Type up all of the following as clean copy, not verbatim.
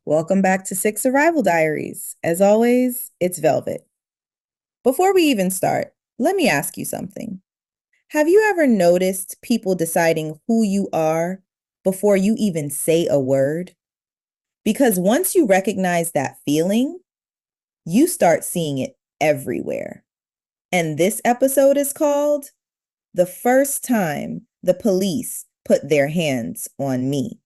Welcome back to Six Arrival Diaries. As always, it's Velvet. Before we even start, let me ask you something. Have you ever noticed people deciding who you are before you even say a word? Because once you recognize that feeling, you start seeing it everywhere. And this episode is called The First Time the Police Put Their Hands on Me.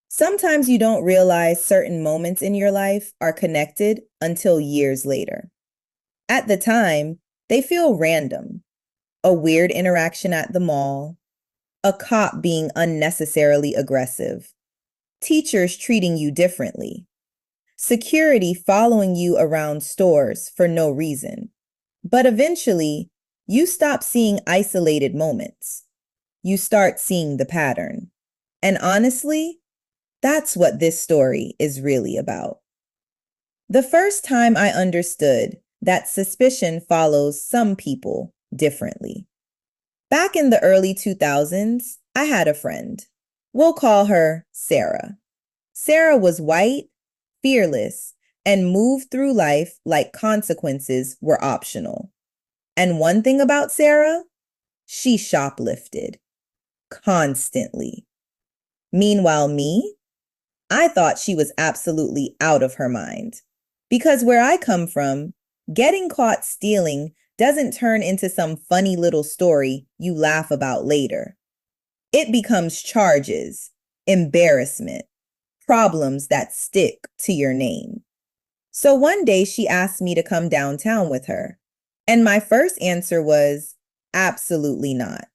Sometimes you don't realize certain moments in your life are connected until years later. At the time, they feel random. A weird interaction at the mall, a cop being unnecessarily aggressive, teachers treating you differently, security following you around stores for no reason. But eventually, you stop seeing isolated moments. You start seeing the pattern. And honestly, that's what this story is really about. The first time I understood that suspicion follows some people differently. Back in the early 2000s, I had a friend. We'll call her Sarah. Sarah was white, fearless, and moved through life like consequences were optional. And one thing about Sarah, she shoplifted constantly. Meanwhile, me, I thought she was absolutely out of her mind. Because where I come from, getting caught stealing doesn't turn into some funny little story you laugh about later. It becomes charges, embarrassment, problems that stick to your name. So one day she asked me to come downtown with her. And my first answer was, absolutely not.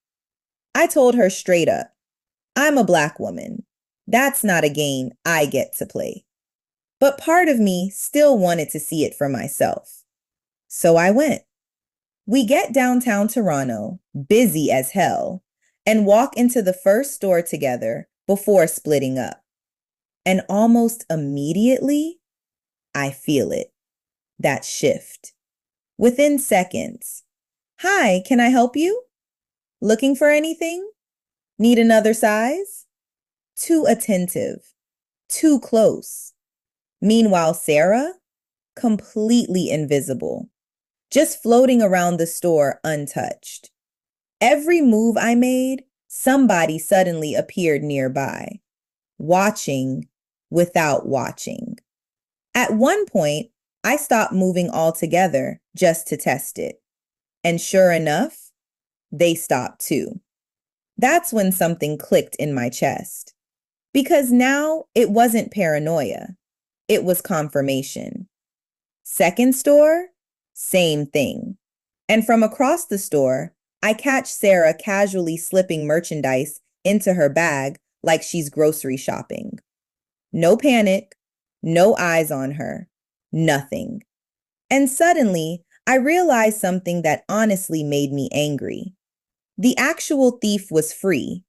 I told her straight up, I'm a Black woman. That's not a game I get to play. But part of me still wanted to see it for myself. So I went. We get downtown Toronto, busy as hell, and walk into the first store together before splitting up. And almost immediately, I feel it. That shift. Within seconds. Hi, can I help you? Looking for anything? Need another size? Too attentive. Too close. Meanwhile, Sarah, completely invisible, just floating around the store untouched. Every move I made, somebody suddenly appeared nearby, watching without watching. At one point, I stopped moving altogether just to test it. And sure enough, they stopped too. That's when something clicked in my chest. Because now it wasn't paranoia. It was confirmation. Second store, same thing. And from across the store, I catch Sarah casually slipping merchandise into her bag like she's grocery shopping. No panic, no eyes on her, nothing. And suddenly, I realized something that honestly made me angry. The actual thief was free,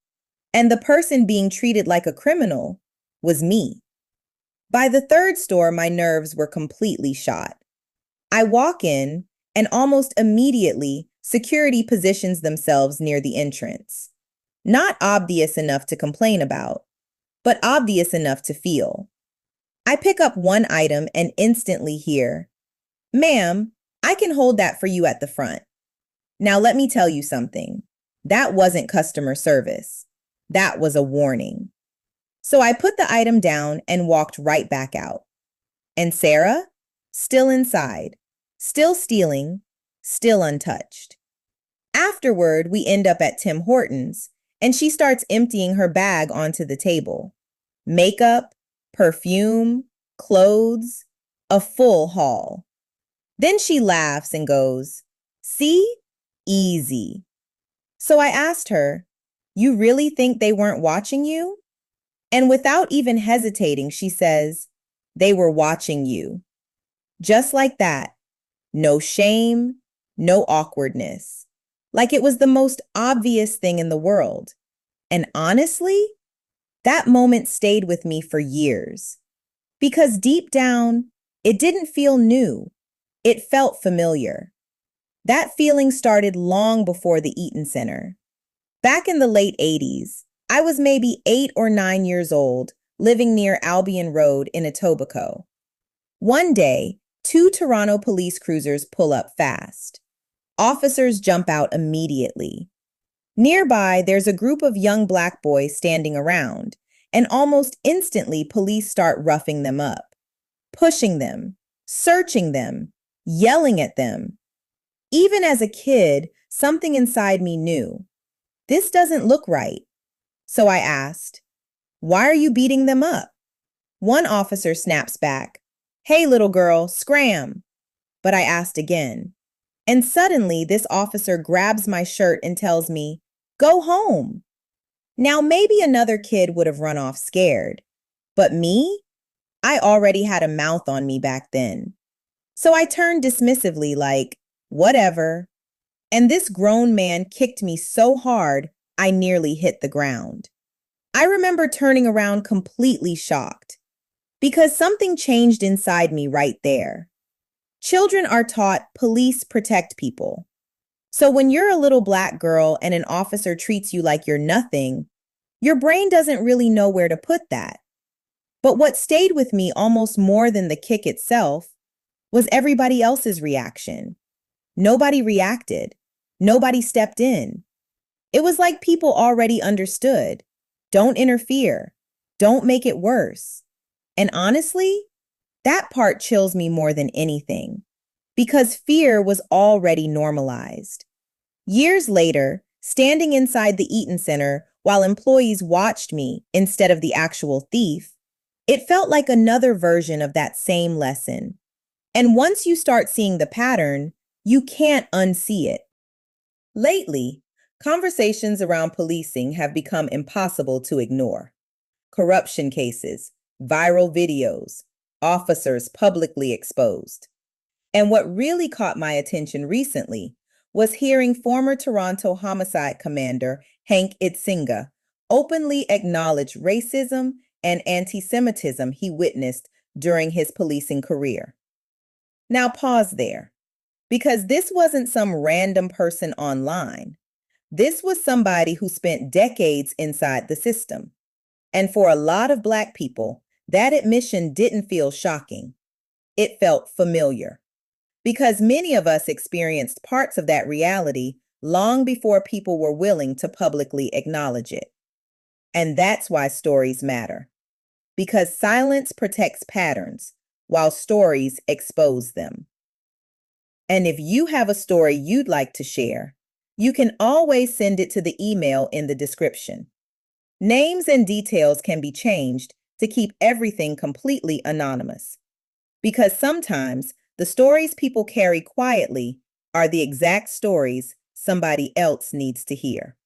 and the person being treated like a criminal was me. By the third store, my nerves were completely shot. I walk in, and almost immediately, security positions themselves near the entrance. Not obvious enough to complain about, but obvious enough to feel. I pick up one item and instantly hear, "Ma'am, I can hold that for you at the front." Now let me tell you something. That wasn't customer service. That was a warning. So I put the item down and walked right back out. And Sarah, still inside, still stealing, still untouched. Afterward, we end up at Tim Hortons, and she starts emptying her bag onto the table. Makeup, perfume, clothes, a full haul. Then she laughs and goes, "See? Easy." So I asked her, "You really think they weren't watching you?" And without even hesitating, she says, "They were watching you." Just like that. No shame, no awkwardness. Like it was the most obvious thing in the world. And honestly, that moment stayed with me for years. Because deep down, it didn't feel new. It felt familiar. That feeling started long before the Eaton Center. Back in the late 80s, I was maybe 8 or 9 years old, living near Albion Road in Etobicoke. One day, two Toronto police cruisers pull up fast. Officers jump out immediately. Nearby, there's a group of young black boys standing around, and almost instantly, police start roughing them up, pushing them, searching them, yelling at them. Even as a kid, something inside me knew, this doesn't look right. So I asked, why are you beating them up? One officer snaps back, hey, little girl, scram. But I asked again. And suddenly, this officer grabs my shirt and tells me, go home. Now, maybe another kid would have run off scared, but me? I already had a mouth on me back then. So I turned dismissively like, whatever. And this grown man kicked me so hard, I nearly hit the ground. I remember turning around completely shocked because something changed inside me right there. Children are taught police protect people. So when you're a little black girl and an officer treats you like you're nothing, your brain doesn't really know where to put that. But what stayed with me almost more than the kick itself was everybody else's reaction. Nobody reacted. Nobody stepped in. It was like people already understood. Don't interfere. Don't make it worse. And honestly, that part chills me more than anything, because fear was already normalized. Years later, standing inside the Eaton Center while employees watched me instead of the actual thief, it felt like another version of that same lesson. And once you start seeing the pattern, you can't unsee it. Lately, conversations around policing have become impossible to ignore. Corruption cases, viral videos, officers publicly exposed. And what really caught my attention recently was hearing former Toronto homicide commander Hank Itzinga openly acknowledge racism and anti-Semitism he witnessed during his policing career. Now pause there, because this wasn't some random person online. This was somebody who spent decades inside the system. And for a lot of Black people, that admission didn't feel shocking. It felt familiar. Because many of us experienced parts of that reality long before people were willing to publicly acknowledge it. And that's why stories matter. Because silence protects patterns, while stories expose them. And if you have a story you'd like to share, you can always send it to the email in the description. Names and details can be changed to keep everything completely anonymous. Because sometimes the stories people carry quietly are the exact stories somebody else needs to hear.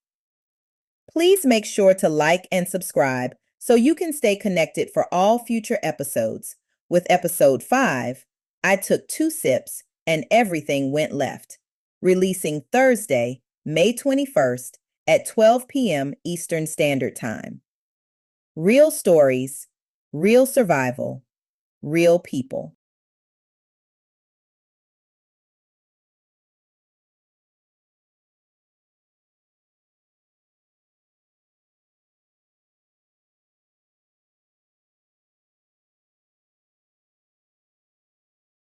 Please make sure to like and subscribe so you can stay connected for all future episodes. With episode 5, I took 2 sips and everything went left, releasing Thursday, May 21st at 12 p.m. Eastern Standard Time. Real stories, real survival, real people.